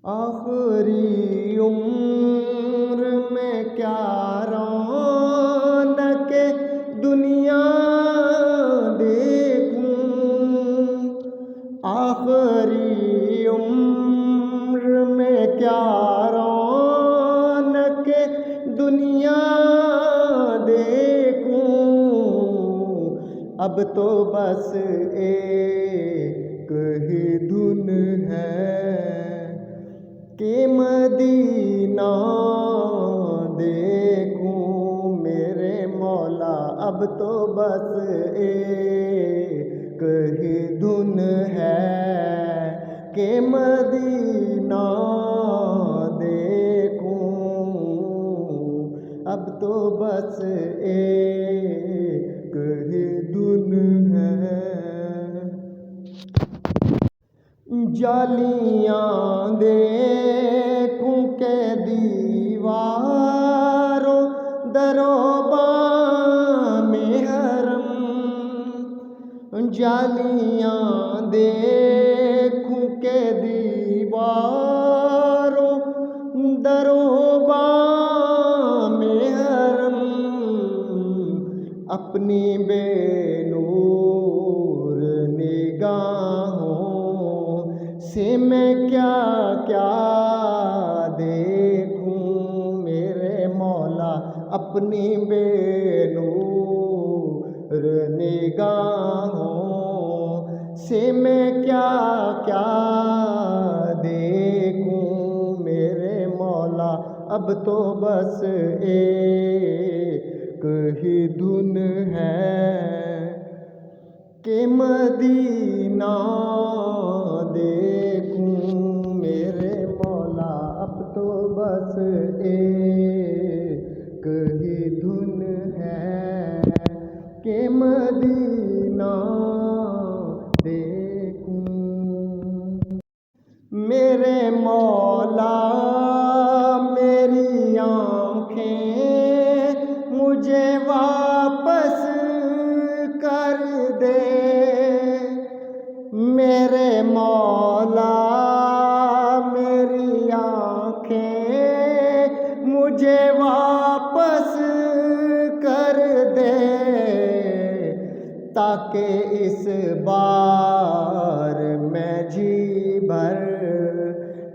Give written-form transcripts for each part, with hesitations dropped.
آخری عمر میں کیا رونق دنیا دیکھوں، آخری عمر میں کیا رونق دنیا دیکھوں، اب تو بس ایک ہی دھن ہے کہ مدینہ دیکھوں میرے مولا، اب تو بس ایک ہی دھن ہے کہ مدینہ دیکھوں، اب تو بس ایک ہی دھن ہے۔ جالیاں دیکھوں کہ دیواروں درو بام حرم، جالیاں دیکھوں کہ دیواروں درو بام حرم، اپنی بے نور نگاہوں سے میں کیا کیا دیکھوں میرے مولا، اپنی بے نور نگاہوں سے میں کیا کیا دیکھوں میرے مولا، اب تو بس ایک ہی دھن ہے کہ مدینہ دیکھوں میرے مولا، اب تو بس ایک ہی دھن ہے کہ مدینہ دیکھوں میرے مولا، میری آنکھیں مجھے واپس کر دے، میرے مولا میری آنکھیں مجھے واپس کر دے، تاکہ اس بار میں جی بھر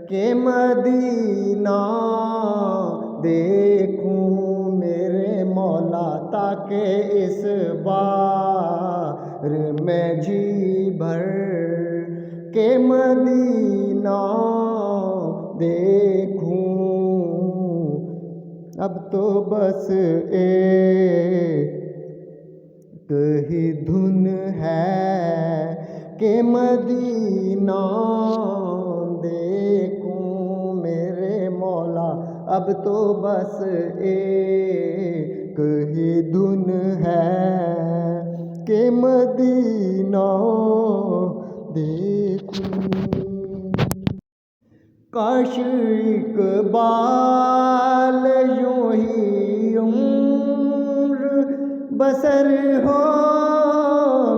کے مدینہ دیکھوں میرے مولا، تاکہ اس بار میں جی بھر کے مدینہ دیکھوں، اب تو بس ایک ہی دھن ہے کہ مدینہ دیکھوں میرے مولا، اب تو بس ایک ہی دھن ہے کہ مدینہ دیکھوں۔ کاش اقبال یوں ہی عمر بسر ہو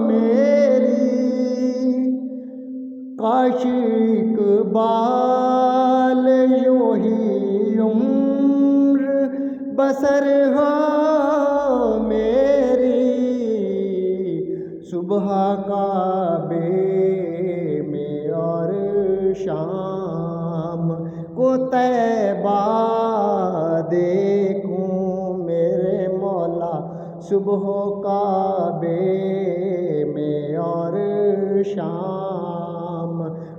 میری، کاش اقبال یوں ہی عمر بسر ہو میری، صبح کعبے میں اور شام کو طیبہ دیکھوں میرے مولا، صبح کعبے میں اور شام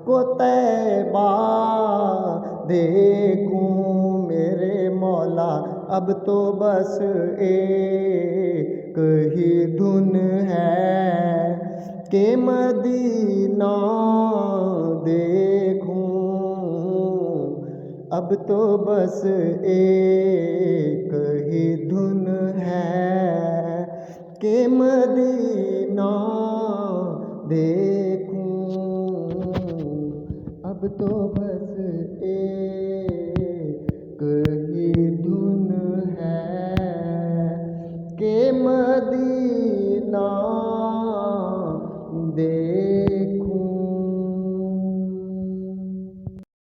کو طیبہ دیکھوں میرے مولا، اب تو بس ایک ہی دھن ہے کہ مدینہ دیکھوں، اب تو بس ایک ہی دھن ہے کہ مدینہ دیکھوں، اب تو بس ایک